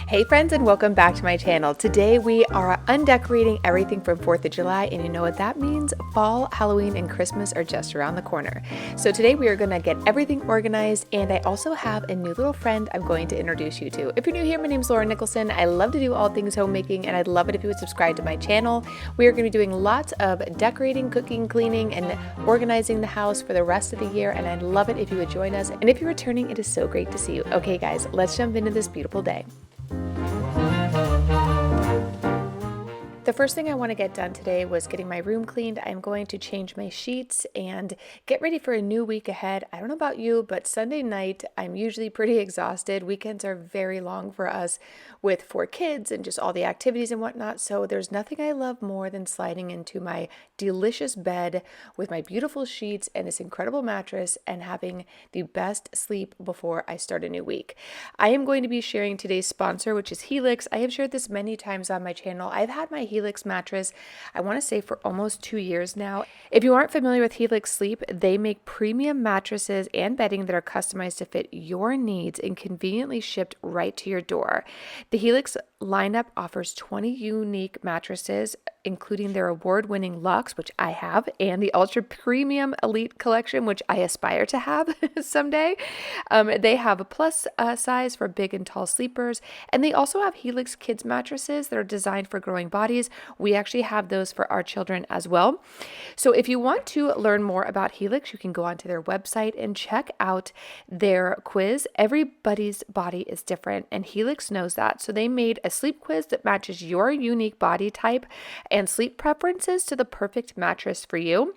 Hey friends, and welcome back to my channel. Today we are undecorating everything from 4th of July, and you know what that means? Fall, Halloween, and Christmas are just around the corner. So today we are going to get everything organized, and I also have a new little friend I'm going to introduce you to. If you're new here, my name is Nicholsen. I love to do all things homemaking, and I'd love it if you would subscribe to my channel. We are going to be doing lots of decorating, cooking, cleaning, and organizing the house for the rest of the year, and I'd love it if you would join us. And if you're returning, it is so great to see you. Okay guys, let's jump into this beautiful day. The first thing I want to get done today was getting my room cleaned. I'm going to change my sheets and get ready for a new week ahead. I don't know about you, but Sunday night, I'm usually pretty exhausted. Weekends are very long for us with 4 kids and just all the activities and whatnot. So there's nothing I love more than sliding into my delicious bed with my beautiful sheets and this incredible mattress and having the best sleep before I start a new week. I am going to be sharing today's sponsor, which is Helix. I have shared this many times on my channel. I've had my Helix mattress, I want to say, for almost 2 years now. If you aren't familiar with Helix Sleep, they make premium mattresses and bedding that are customized to fit your needs and conveniently shipped right to your door. The Helix lineup offers 20 unique mattresses, including their award-winning Luxe, which I have, and the ultra premium Elite collection, which I aspire to have someday. They have a plus size for big and tall sleepers, and they also have Helix Kids mattresses that are designed for growing bodies. We actually have those for our children as well. So if you want to learn more about Helix, you can go onto their website and check out their quiz. Everybody's body is different, and Helix knows that. So they made a sleep quiz that matches your unique body type and sleep preferences to the perfect mattress for you.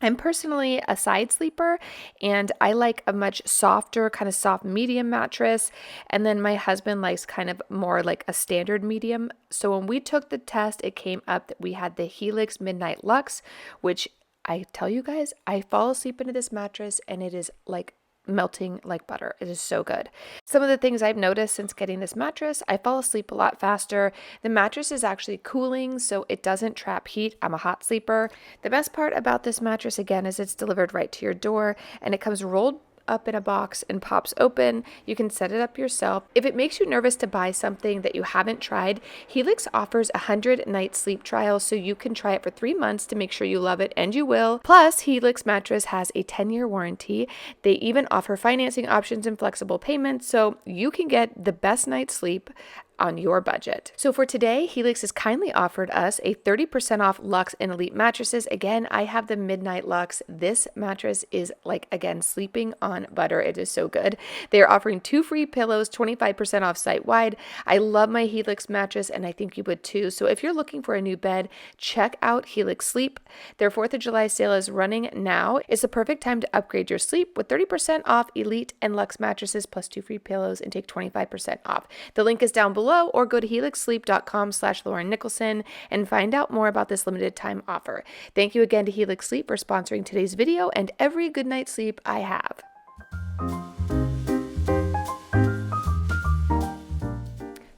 I'm personally a side sleeper, and I like a much softer, kind of soft medium mattress. And then my husband likes kind of more like a standard medium. So when we took the test, it came up that we had the Helix Midnight Luxe, which I tell you guys, I fall asleep into this mattress and it is like melting like butter. It is so good. Some of the things I've noticed since getting this mattress, I fall asleep a lot faster. The mattress is actually cooling, so it doesn't trap heat. I'm a hot sleeper. The best part about this mattress, again, is it's delivered right to your door, and it comes rolled up in a box and pops open. You can set it up yourself. If it makes you nervous to buy something that you haven't tried, Helix offers a 100-night sleep trial, so you can try it for 3 months to make sure you love it, and you will. Plus, Helix mattress has a 10-year warranty. They even offer financing options and flexible payments, so you can get the best night's sleep on your budget. So for today, Helix has kindly offered us a 30% off Luxe and Elite mattresses. Again, I have the Midnight Luxe. This mattress is like, again, sleeping on butter. It is so good. They are offering 2 free pillows, 25% off site-wide. I love my Helix mattress, and I think you would too. So if you're looking for a new bed, check out Helix Sleep. Their 4th of July sale is running now. It's the perfect time to upgrade your sleep with 30% off Elite and Luxe mattresses plus 2 free pillows and take 25% off. The link is down below, or go to helixsleep.com/Lauren Nicholsen and find out more about this limited time offer. Thank you again to Helix Sleep for sponsoring today's video and every good night's sleep I have.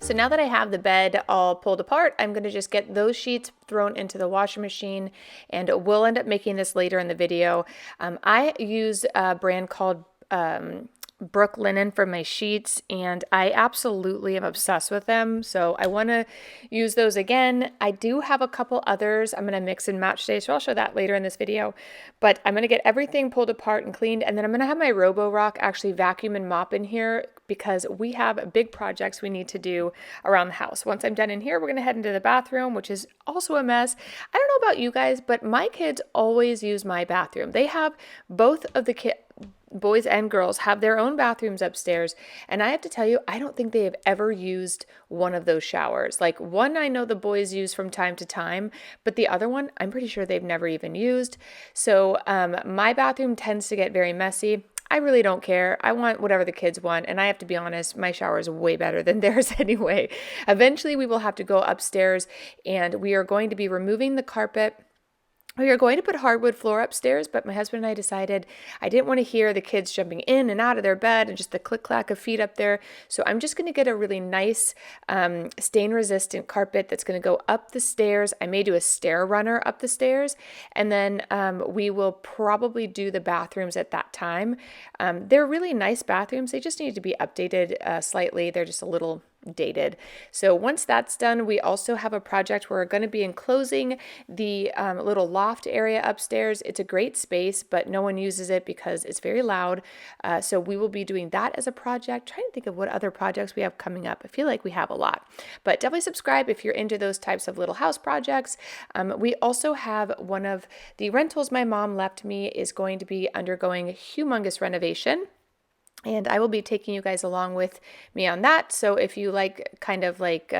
So now that I have the bed all pulled apart, I'm going to just get those sheets thrown into the washing machine, and we'll end up making this later in the video. I use a brand called Brook Linen for my sheets, and I absolutely am obsessed with them, so I want to use those again. I do have a couple others I'm going to mix and match today, so I'll show that later in this video. But I'm going to get everything pulled apart and cleaned, and then I'm going to have my Robo-Rock actually vacuum and mop in here because we have big projects we need to do around the house. Once I'm done in here, we're going to head into the bathroom, which is also a mess. I don't know about you guys, but my kids always use my bathroom. They have both of the boys and girls have their own bathrooms upstairs, and I have to tell you, I don't think they have ever used one of those showers. Like, one I know the boys use from time to time, but the other one I'm pretty sure they've never even used. So my bathroom tends to get very messy. I really don't care. I want whatever the kids want, and I have to be honest, my shower is way better than theirs anyway. Eventually we will have to go upstairs, and we are going to be removing the carpet We are going to put hardwood floor upstairs, but my husband and I decided I didn't want to hear the kids jumping in and out of their bed and just the click-clack of feet up there. So I'm just going to get a really nice stain-resistant carpet that's going to go up the stairs. I may do a stair runner up the stairs, and then we will probably do the bathrooms at that time. They're really nice bathrooms. They just need to be updated slightly. They're just a little dated. So once that's done, we also have a project where we're going to be enclosing the little loft area upstairs. It's a great space, but no one uses it because it's very loud. So we will be doing that as a project. Trying to think of what other projects we have coming up. I feel like we have a lot, but definitely subscribe if you're into those types of little house projects. We also have one of the rentals my mom left me is going to be undergoing humongous renovation. And I will be taking you guys along with me on that. So if you like kind of like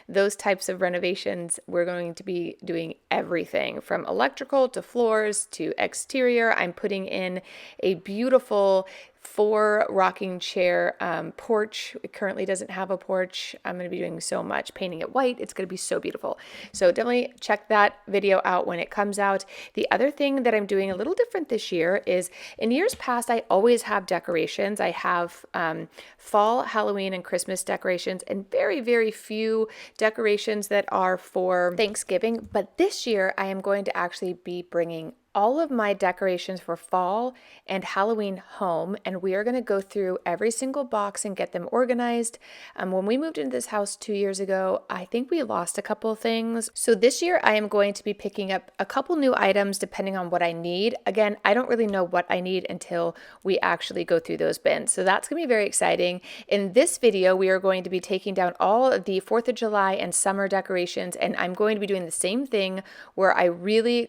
those types of renovations, we're going to be doing everything from electrical to floors to exterior. I'm putting in a beautiful 4 rocking chair porch. It currently doesn't have a porch. I'm going to be doing so much, painting it white. It's going to be so beautiful. So definitely check that video out when it comes out. The other thing that I'm doing a little different this year is in years past, I always have decorations. I have fall, Halloween, and Christmas decorations, and very, very few decorations that are for Thanksgiving. But this year, I am going to actually be bringing all of my decorations for fall and Halloween home, and we are going to go through every single box and get them organized. When we moved into this house 2 years ago, I think we lost a couple of things. So this year I am going to be picking up a couple new items depending on what I need. Again, I don't really know what I need until we actually go through those bins. So that's going to be very exciting. In this video, we are going to be taking down all of the 4th of July and summer decorations, and I'm going to be doing the same thing where I really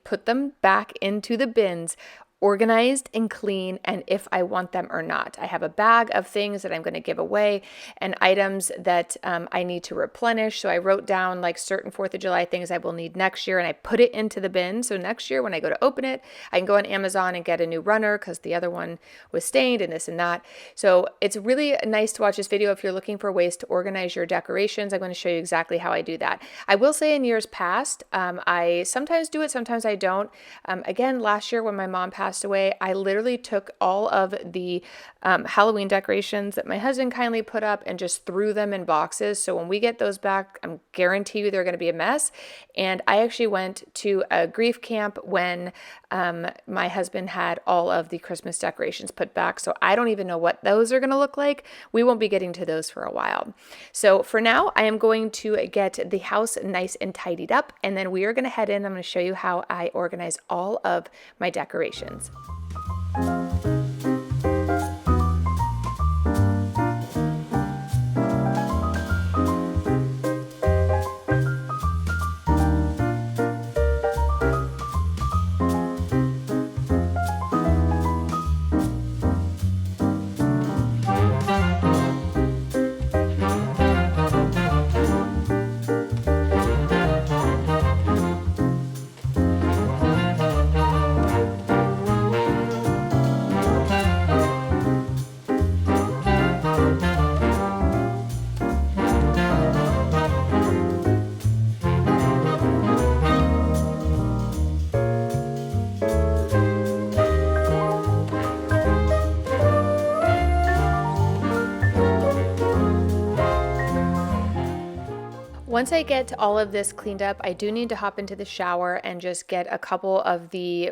put them back into the bins, organized and clean, and if I want them or not. I have a bag of things that I'm going to give away and items that I need to replenish. So I wrote down like certain 4th of July things I will need next year, and I put it into the bin. So next year when I go to open it, I can go on Amazon and get a new runner because the other one was stained and this and that. So it's really nice to watch this video if you're looking for ways to organize your decorations. I'm going to show you exactly how I do that. I will say in years past, I sometimes do it, sometimes I don't. Again, last year when my mom passed away, I literally took all of the Halloween decorations that my husband kindly put up and just threw them in boxes. So when we get those back, I'm guarantee you they're going to be a mess. And I actually went to a grief camp when my husband had all of the Christmas decorations put back. So I don't even know what those are going to look like. We won't be getting to those for a while. So for now, I am going to get the house nice and tidied up, and then we are going to head in. I'm going to show you how I organize all of my decorations. Once I get all of this cleaned up, I do need to hop into the shower and just get a couple of the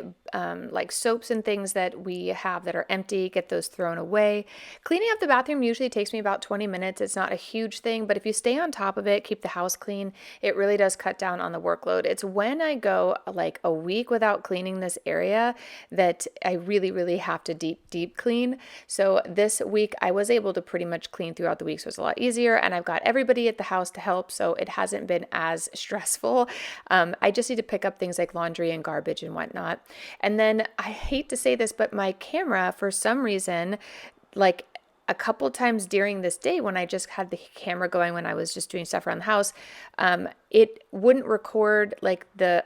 like soaps and things that we have that are empty, get those thrown away. Cleaning up the bathroom usually takes me about 20 minutes. It's not a huge thing, but if you stay on top of it, keep the house clean, it really does cut down on the workload. It's when I go like a week without cleaning this area that I really have to deep clean. So this week I was able to pretty much clean throughout the week, so it's a lot easier, and I've got everybody at the house to help, so it hasn't been as stressful. I just need to pick up things like laundry and garbage and whatnot. And then I hate to say this, but my camera, for some reason, like a couple times during this day when I just had the camera going when I was just doing stuff around the house, it wouldn't record, like the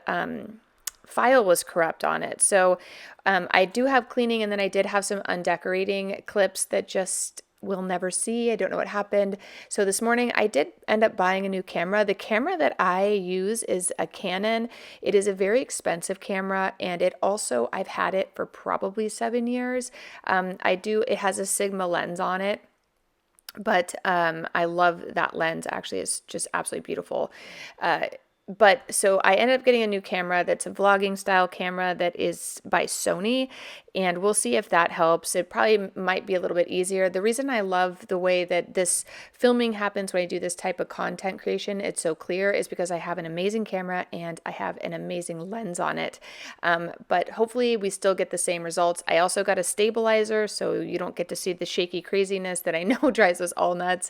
file was corrupt on it. So I do have cleaning, and then I did have some undecorating clips that just we'll never see. I don't know what happened. So this morning I did end up buying a new camera. The camera that I use is a Canon. It is a very expensive camera, and I've had it for probably 7 years. It has a Sigma lens on it. But I love that lens. Actually, it's just absolutely beautiful. But so I ended up getting a new camera that's a vlogging style camera that is by Sony, and we'll see if that helps. It probably might be a little bit easier. The reason I love the way that this filming happens when I do this type of content creation, it's so clear, is because I have an amazing camera and I have an amazing lens on it. But hopefully we still get the same results. I also got a stabilizer, so you don't get to see the shaky craziness that I know drives us all nuts.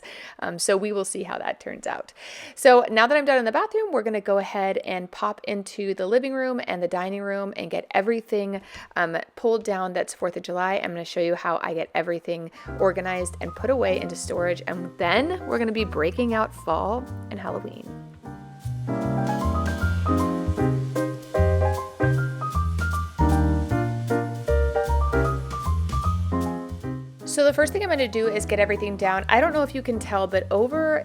So we will see how that turns out. So now that I'm done in the bathroom, we're going to go ahead and pop into the living room and the dining room and get everything pulled down that's 4th of July. I'm going to show you how I get everything organized and put away into storage, and then we're going to be breaking out fall and Halloween. So the first thing I'm going to do is get everything down. I don't know if you can tell, but over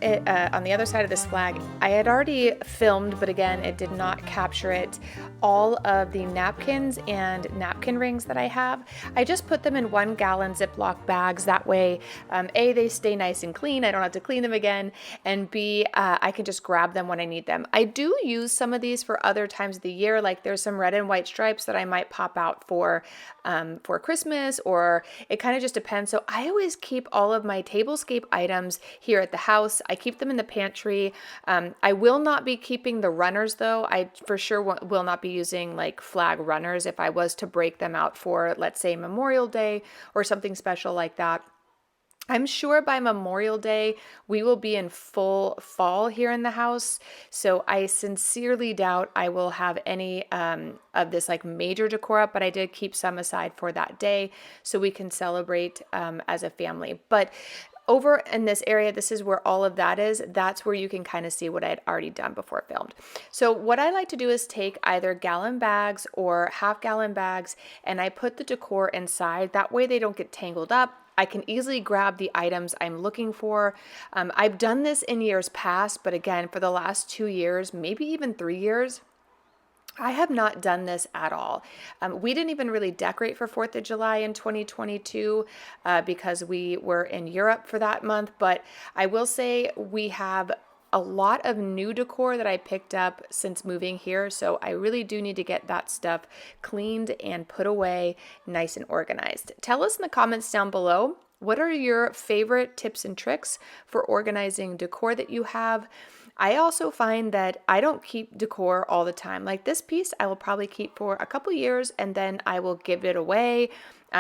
on the other side of this flag, I had already filmed, but again, it did not capture it, all of the napkins and napkin rings that I have. I just put them in 1 gallon Ziploc bags. That way, A, they stay nice and clean. I don't have to clean them again. And B, I can just grab them when I need them. I do use some of these for other times of the year. Like there's some red and white stripes that I might pop out for Christmas, or it kind of just depends. So I always keep all of my tablescape items here at the house. I keep them in the pantry. I will not be keeping the runners though. I for sure will not be using like flag runners if I was to break them out for, let's say, Memorial Day or something special like that. I'm sure by Memorial Day, we will be in full fall here in the house. So I sincerely doubt I will have any of this like major decor up, but I did keep some aside for that day so we can celebrate as a family. But over in this area, this is where all of that is. That's where you can kind of see what I had already done before I filmed. So what I like to do is take either gallon bags or half-gallon bags, and I put the decor inside. That way they don't get tangled up. I can easily grab the items I'm looking for. I've done this in years past, but again, for the last 2 years, maybe even 3 years, I have not done this at all. We didn't even really decorate for 4th of July in 2022 because we were in Europe for that month. But I will say we have a lot of new decor that I picked up since moving here. So I really do need to get that stuff cleaned and put away nice and organized. Tell us in the comments down below, what are your favorite tips and tricks for organizing decor that you have? I also find that I don't keep decor all the time. Like this piece, I will probably keep for a couple years and then I will give it away.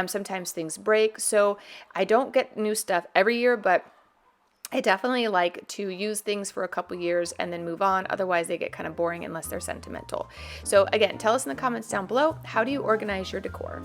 Sometimes things break, so I don't get new stuff every year, but I definitely like to use things for a couple years and then move on. Otherwise, they get kind of boring unless they're sentimental. So again, tell us in the comments down below, how do you organize your decor?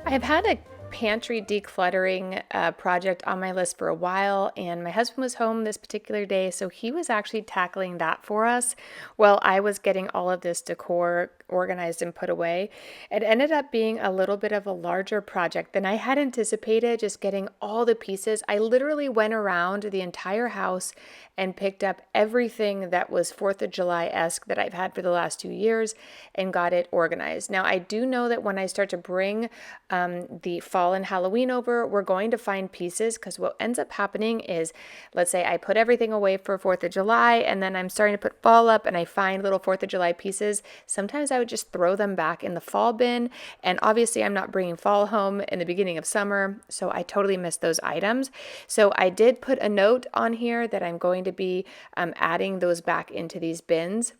I've had a pantry decluttering project on my list for a while, and my husband was home this particular day, so he was actually tackling that for us while I was getting all of this decor organized and put away. It ended up being a little bit of a larger project than I had anticipated, just getting all the pieces. I literally went around the entire house and picked up everything that was 4th of July-esque that I've had for the last 2 years and got it organized. Now, I do know that when I start to bring the fall and Halloween over, we're going to find pieces, because what ends up happening is, let's say I put everything away for 4th of July and then I'm starting to put fall up and I find little 4th of July pieces. Sometimes I would just throw them back in the fall bin, and obviously I'm not bringing fall home in the beginning of summer, so I totally missed those items. So I did put a note on here that I'm going to be adding those back into these bins.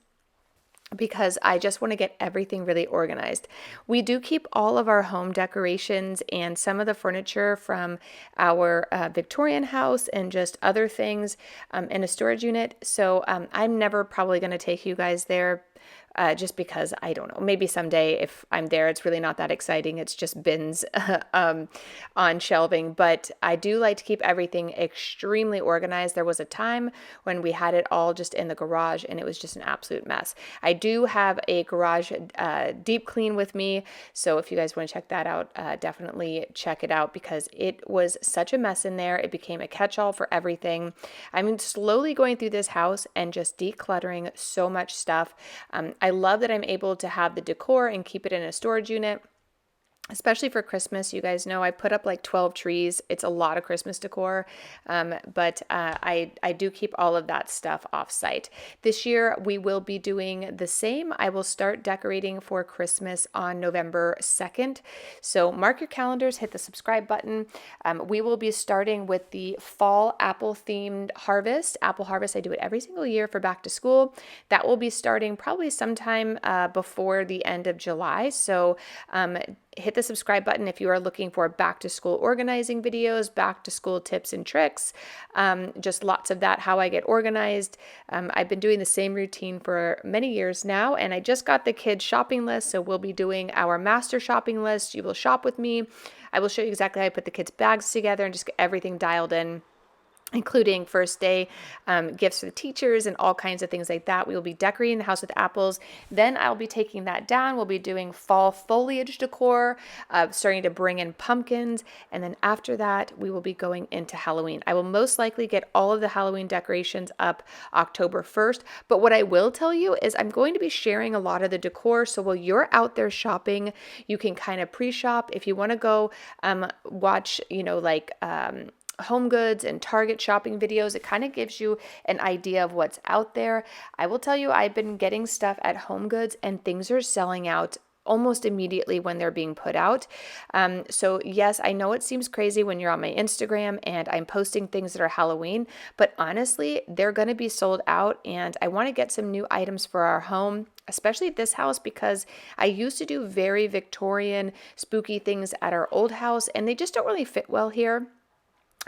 because I just want to get everything really organized. We do keep all of our home decorations and some of the furniture from our Victorian house and just other things in a storage unit. So I'm never probably going to take you guys there. Just because I don't know, maybe someday if I'm there, it's really not that exciting. It's just bins on shelving, but I do like to keep everything extremely organized. There was a time when we had it all just in the garage and it was just an absolute mess. I do have a garage deep clean with me, so if you guys want to check that out, definitely check it out because it was such a mess in there. It became a catch-all for everything. I'm slowly going through this house and just decluttering so much stuff. I love that I'm able to have the decor and keep it in a storage unit. Especially for Christmas. You guys know I put up like 12 trees. It's a lot of Christmas decor, but I do keep all of that stuff off site. This year we will be doing the same. I will start decorating for Christmas on November 2nd. So mark your calendars, hit the subscribe button. We will be starting with the fall apple themed harvest. Apple harvest, I do it every single year for back to school. That will be starting probably sometime before the end of July. So hit the subscribe button if you are looking for back to school organizing videos, back to school tips and tricks, just lots of that, how I get organized. I've been doing the same routine for many years now, and I just got the kids shopping list, so we'll be doing our master shopping list. You will shop with me. I will show you exactly how I put the kids' bags together and just get everything dialed in, including first day gifts for the teachers and all kinds of things like that. We will be decorating the house with apples. Then I'll be taking that down. We'll be doing fall foliage decor, starting to bring in pumpkins. And then after that, we will be going into Halloween. I will most likely get all of the Halloween decorations up October 1st. But what I will tell you is I'm going to be sharing a lot of the decor. So while you're out there shopping, you can kind of pre-shop. If you want to go watch, Home Goods and Target shopping videos, it kind of gives you an idea of what's out there. I will tell you, I've been getting stuff at Home Goods and things are selling out almost immediately when they're being put out. So yes, I know it seems crazy when you're on my Instagram and I'm posting things that are Halloween, but honestly, they're going to be sold out, and I want to get some new items for our home, especially at this house, because I used to do very Victorian spooky things at our old house and they just don't really fit well here.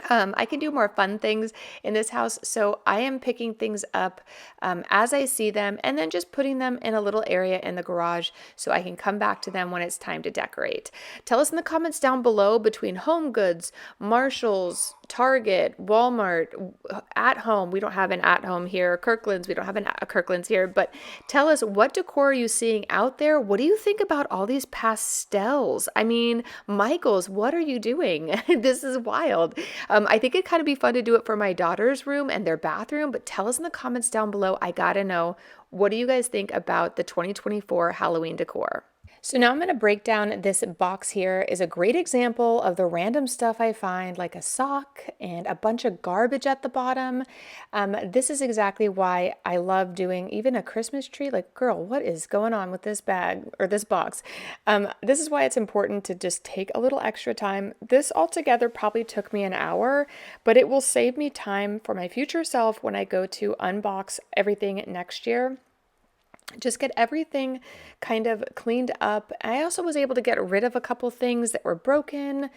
I can do more fun things in this house, so I am picking things up as I see them and then just putting them in a little area in the garage so I can come back to them when it's time to decorate. Tell us in the comments down below, between Home Goods, Marshalls, Target, Walmart, At Home. We don't have an At Home here. Kirkland's, we don't have a Kirkland's here, but tell us, what decor are you seeing out there? What do you think about all these pastels? I mean, Michael's, what are you doing? This is wild. I think it'd kind of be fun to do it for my daughter's room and their bathroom, but tell us in the comments down below. I gotta know, what do you guys think about the 2024 Halloween decor? So now I'm going to break down this box here. Is a great example of the random stuff I find, like a sock and a bunch of garbage at the bottom. This is exactly why I love doing even a Christmas tree. Like, girl, what is going on with this bag or this box? This is why it's important to just take a little extra time. This altogether probably took me an hour, but it will save me time for my future self when I go to unbox everything next year. Just get everything kind of cleaned up. I also was able to get rid of a couple things that were broken,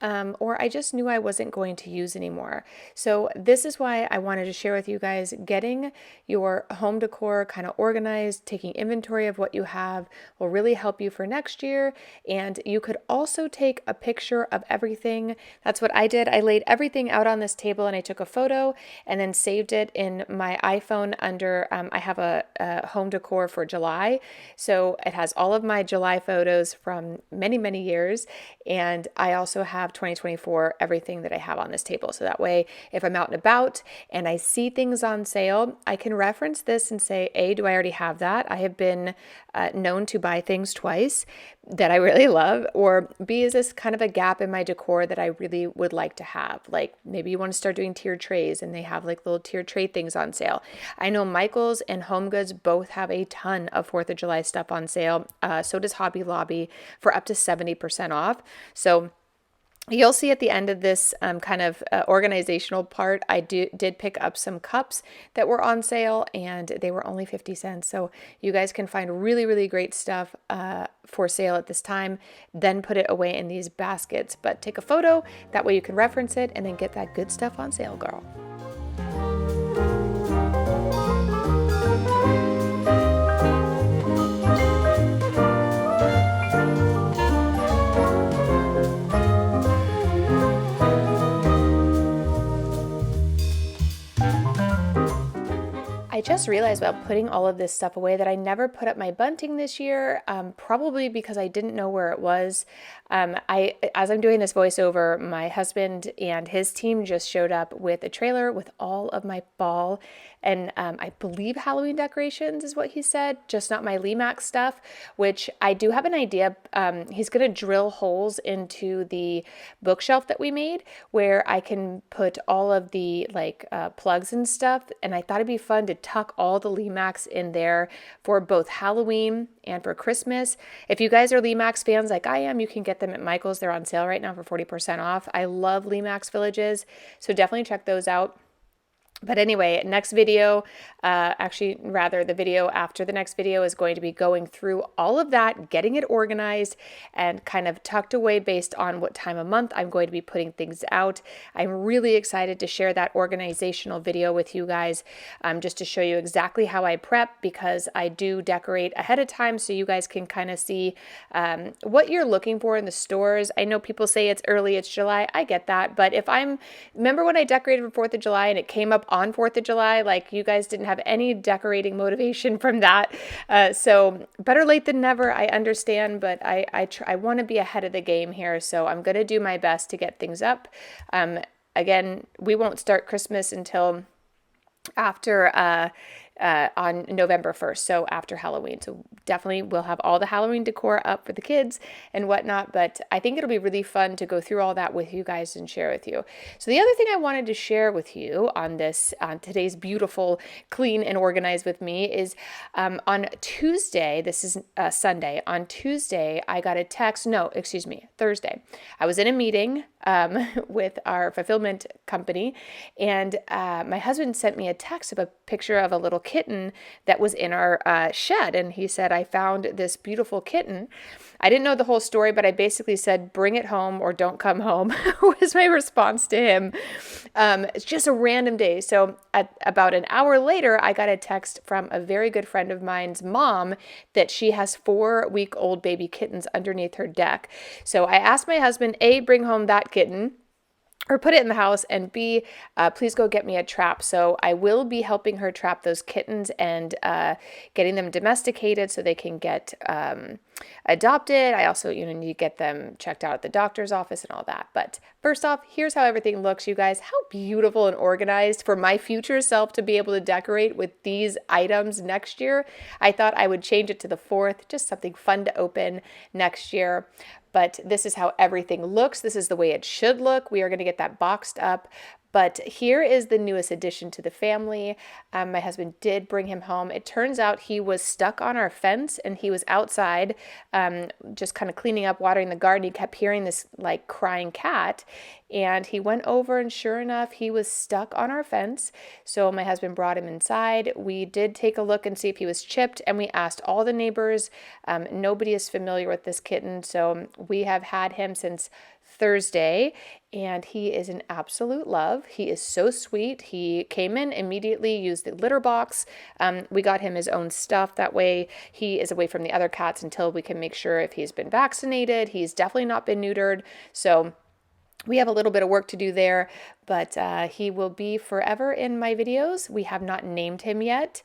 or I just knew I wasn't going to use anymore. So this is why I wanted to share with you guys, getting your home decor kind of organized, taking inventory of what you have will really help you for next year. And you could also take a picture of everything. That's what I did. I laid everything out on this table and I took a photo and then saved it in my iPhone under, I have a home decor for July. So it has all of my July photos from many, many years. And I also have 2024, everything that I have on this table. So that way, if I'm out and about and I see things on sale, I can reference this and say, A, do I already have that? I have been known to buy things twice that I really love. Or B, is this kind of a gap in my decor that I really would like to have? Like maybe you want to start doing tiered trays and they have like little tiered tray things on sale. I know Michael's and Home Goods both have a ton of 4th of July stuff on sale. So does Hobby Lobby for up to 70% off. So You'll see at the end of this kind of organizational part, I did pick up some cups that were on sale, and they were only 50 cents. So you guys can find really, really great stuff for sale at this time, then put it away in these baskets. But take a photo, that way you can reference it, and then get that good stuff on sale, girl. I just realized while putting all of this stuff away that I never put up my bunting this year, probably because I didn't know where it was. As I'm doing this voiceover, my husband and his team just showed up with a trailer with all of my fall and I believe Halloween decorations is what he said, just not my Limax stuff, which I do have an idea. He's going to drill holes into the bookshelf that we made where I can put all of the plugs and stuff. And I thought it'd be fun to tuck all the Limax in there for both Halloween and for Christmas. If you guys are Limax fans like I am, you can get them at Michael's. They're on sale right now for 40% off. I love Limax Villages, so definitely check those out. But anyway, next video, the video after the next video is going to be going through all of that, getting it organized and kind of tucked away based on what time of month I'm going to be putting things out. I'm really excited to share that organizational video with you guys, just to show you exactly how I prep, because I do decorate ahead of time so you guys can kind of see what you're looking for in the stores. I know people say it's early, it's July. I get that. But remember when I decorated for 4th of July and it came up on 4th of July, like you guys didn't have any decorating motivation from that. So better late than never, I understand, but I want to be ahead of the game here. So I'm going to do my best to get things up. Again, we won't start Christmas until after on November 1st, so after Halloween. So definitely we'll have all the Halloween decor up for the kids and whatnot, but I think it'll be really fun to go through all that with you guys and share with you. So the other thing I wanted to share with you on today's beautiful clean and organized with me is on Tuesday, this is Sunday, on Tuesday I got a text, Thursday. I was in a meeting with our fulfillment company, and my husband sent me a text of a picture of a little kitten that was in our shed, and he said, I found this beautiful kitten. I didn't know the whole story, but I basically said, bring it home or don't come home was my response to him. It's just a random day. So about an hour later, I got a text from a very good friend of mine's mom that she has 4-week-old baby kittens underneath her deck. So I asked my husband, A, bring home that kitten, or put it in the house, and B, please go get me a trap. So I will be helping her trap those kittens and getting them domesticated so they can get adopted. I also, need to get them checked out at the doctor's office and all that. But first off, here's how everything looks, you guys. How beautiful and organized for my future self to be able to decorate with these items next year. I thought I would change it to the 4th, just something fun to open next year. But this is how everything looks. This is the way it should look. We are going to get that boxed up. But here is the newest addition to the family. My husband did bring him home. It turns out he was stuck on our fence and he was outside just kind of cleaning up, watering the garden. He kept hearing this crying cat, and he went over, and sure enough, he was stuck on our fence. So my husband brought him inside. We did take a look and see if he was chipped, and we asked all the neighbors. Nobody is familiar with this kitten, so we have had him since Thursday, and he is an absolute love. He is so sweet. He came in immediately, used the litter box. We got him his own stuff. That way he is away from the other cats until we can make sure if he's been vaccinated. He's definitely not been neutered. So we have a little bit of work to do there, but he will be forever in my videos. We have not named him yet.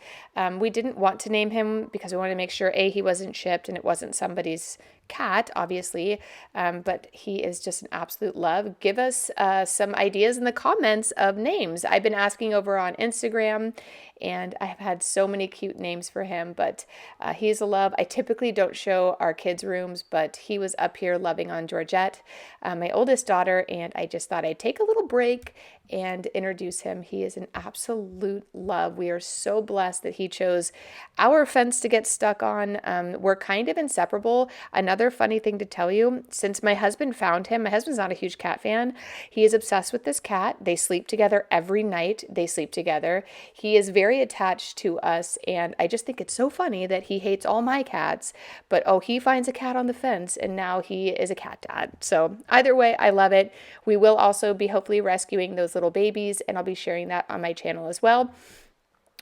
We didn't want to name him because we wanted to make sure, A, he wasn't chipped and it wasn't somebody's cat, obviously, but he is just an absolute love. Give us some ideas in the comments of names. I've been asking over on Instagram, and I've had so many cute names for him, but he's a love. I typically don't show our kids' rooms, but he was up here loving on Georgette, my oldest daughter, and I just thought I'd take a little break park and introduce him. He is an absolute love. We are so blessed that he chose our fence to get stuck on. We're kind of inseparable. Another funny thing to tell you, since my husband found him, my husband's not a huge cat fan. He is obsessed with this cat. They sleep together every night. They sleep together. He is very attached to us, and I just think it's so funny that he hates all my cats, but he finds a cat on the fence, and now he is a cat dad. So either way, I love it. We will also be hopefully rescuing those little babies, and I'll be sharing that on my channel as well.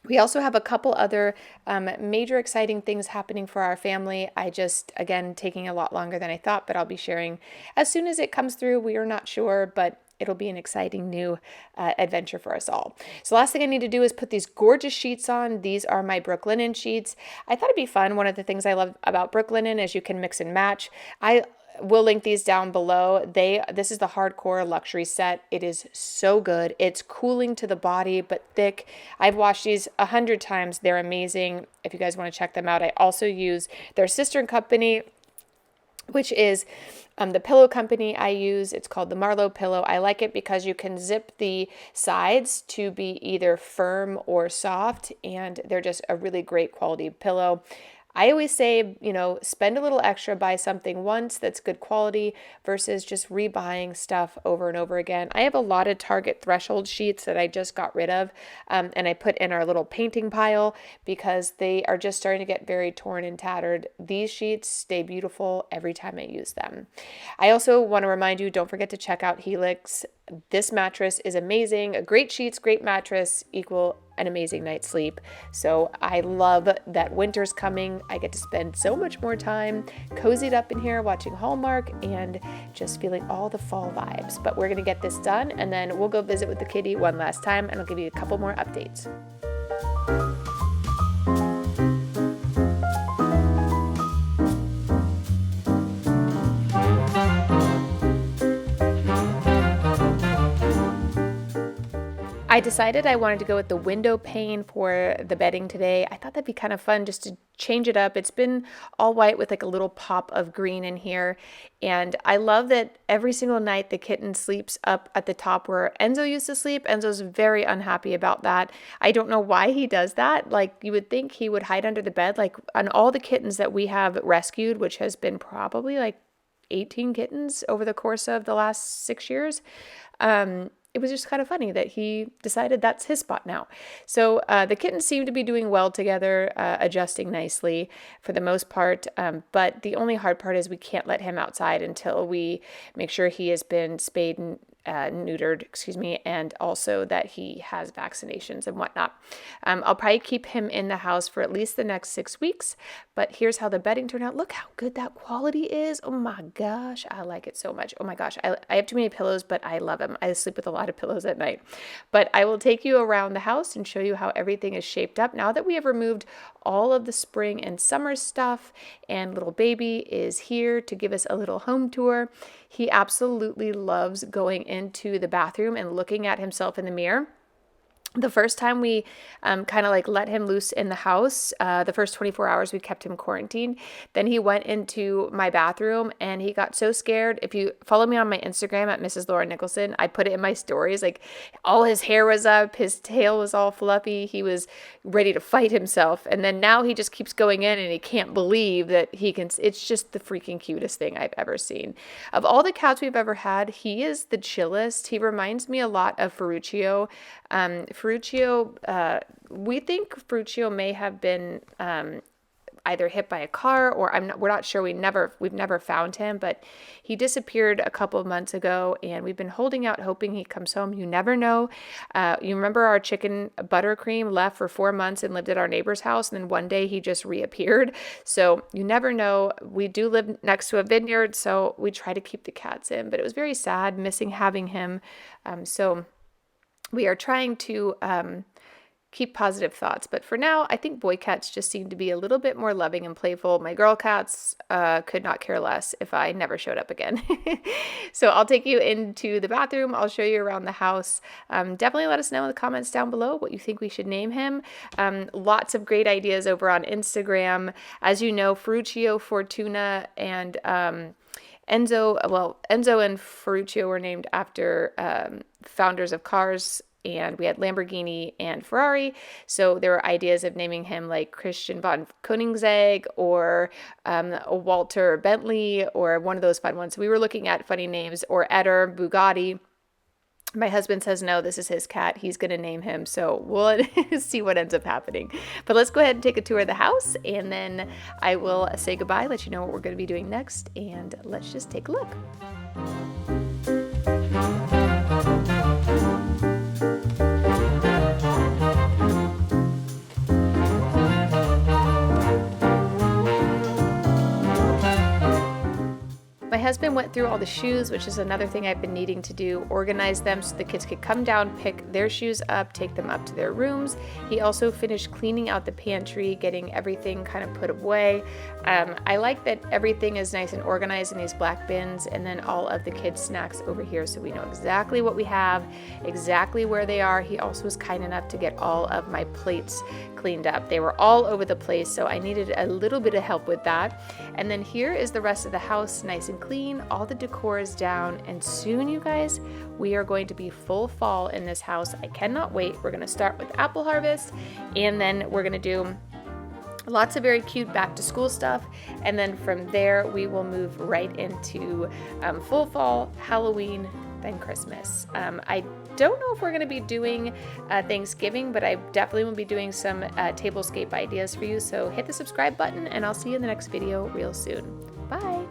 We also have a couple other major exciting things happening for our family. Again, taking a lot longer than I thought, but I'll be sharing as soon as it comes through. We are not sure, but it'll be an exciting new adventure for us all. So last thing I need to do is put these gorgeous sheets on. These are my Brooklinen sheets. I thought it'd be fun. One of the things I love about Brooklinen is you can mix and match. We'll link these down below. This is the hardcore luxury set. It is so good. It's cooling to the body, but thick. I've washed these 100 times. They're amazing. If you guys want to check them out, I also use their sister company, which is the pillow company I use. It's called the Marlowe pillow. I like it because you can zip the sides to be either firm or soft, and they're just a really great quality pillow. I always say, spend a little extra, buy something once that's good quality versus just rebuying stuff over and over again. I have a lot of Target threshold sheets that I just got rid of, and I put in our little painting pile because they are just starting to get very torn and tattered. These sheets stay beautiful every time I use them. I also want to remind you, don't forget to check out Helix. This mattress is amazing. Great sheets, great mattress equal an amazing night's sleep. So I love that winter's coming. I get to spend so much more time cozied up in here watching Hallmark and just feeling all the fall vibes. But we're going to get this done, and then we'll go visit with the kitty one last time, and I'll give you a couple more updates. I decided I wanted to go with the window pane for the bedding today. I thought that'd be kind of fun just to change it up. It's been all white with like a little pop of green in here. And I love that every single night the kitten sleeps up at the top where Enzo used to sleep. Enzo's very unhappy about that. I don't know why he does that. Like, you would think he would hide under the bed. Like on all the kittens that we have rescued, which has been probably like 18 kittens over the course of the last 6 years, it was just kind of funny that he decided that's his spot now. So the kittens seem to be doing well together, adjusting nicely for the most part. But the only hard part is we can't let him outside until we make sure he has been spayed and neutered, and also that he has vaccinations and whatnot. I'll probably keep him in the house for at least the next 6 weeks, but here's how the bedding turned out. Look how good that quality is. Oh my gosh, I like it so much. Oh my gosh, I have too many pillows, but I love them. I sleep with a lot of pillows at night. But I will take you around the house and show you how everything is shaped up now that we have removed all of the spring and summer stuff, and little baby is here to give us a little home tour. He absolutely loves going into the bathroom and looking at himself in the mirror. The first time we kind of like let him loose in the house, the first 24 hours we kept him quarantined. Then he went into my bathroom and he got so scared. If you follow me on my Instagram at Mrs. Laura Nicholsen, I put it in my stories. Like, all his hair was up, his tail was all fluffy. He was ready to fight himself. And then now he just keeps going in and he can't believe that he can. It's just the freaking cutest thing I've ever seen. Of all the cats we've ever had, he is the chillest. He reminds me a lot of Ferruccio. We think Ferruccio may have been either hit by a car, or we're not sure. We've never found him, but he disappeared a couple of months ago, and we've been holding out hoping he comes home. You never know. You remember our chicken buttercream left for 4 months and lived at our neighbor's house, and then one day he just reappeared. So you never know. We do live next to a vineyard, so we try to keep the cats in, but it was very sad missing having him. So we are trying to keep positive thoughts. But for now, I think boy cats just seem to be a little bit more loving and playful. My girl cats could not care less if I never showed up again. So I'll take you into the bathroom. I'll show you around the house. Definitely let us know in the comments down below what you think we should name him. Lots of great ideas over on Instagram. As you know, Ferruccio, Fortuna, and Enzo and Ferruccio were named after founders of cars, and we had Lamborghini and Ferrari. So there were ideas of naming him like Christian von Koenigsegg or Walter Bentley or one of those fun ones. So we were looking at funny names, or Eder, Bugatti. My husband says no, this is his cat. He's going to name him. So we'll see what ends up happening. But let's go ahead and take a tour of the house, and then I will say goodbye, let you know what we're going to be doing next, and let's just take a look. My husband went through all the shoes, which is another thing I've been needing to do, organize them so the kids could come down, pick their shoes up, take them up to their rooms. He also finished cleaning out the pantry, getting everything kind of put away. I like that everything is nice and organized in these black bins, and then all of the kids' snacks over here, so we know exactly what we have, exactly where they are. He also was kind enough to get all of my plates cleaned up. They were all over the place, so I needed a little bit of help with that. And then here is the rest of the house, nice and clean. All the decor is down, and soon, you guys, we are going to be full fall in this house. I cannot wait. We're going to start with apple harvest, and then we're going to do lots of very cute back to school stuff, and then from there we will move right into full fall, Halloween, then Christmas. I don't know if we're going to be doing Thanksgiving, but I definitely will be doing some tablescape ideas for you. So hit the subscribe button, and I'll see you in the next video real soon. Bye.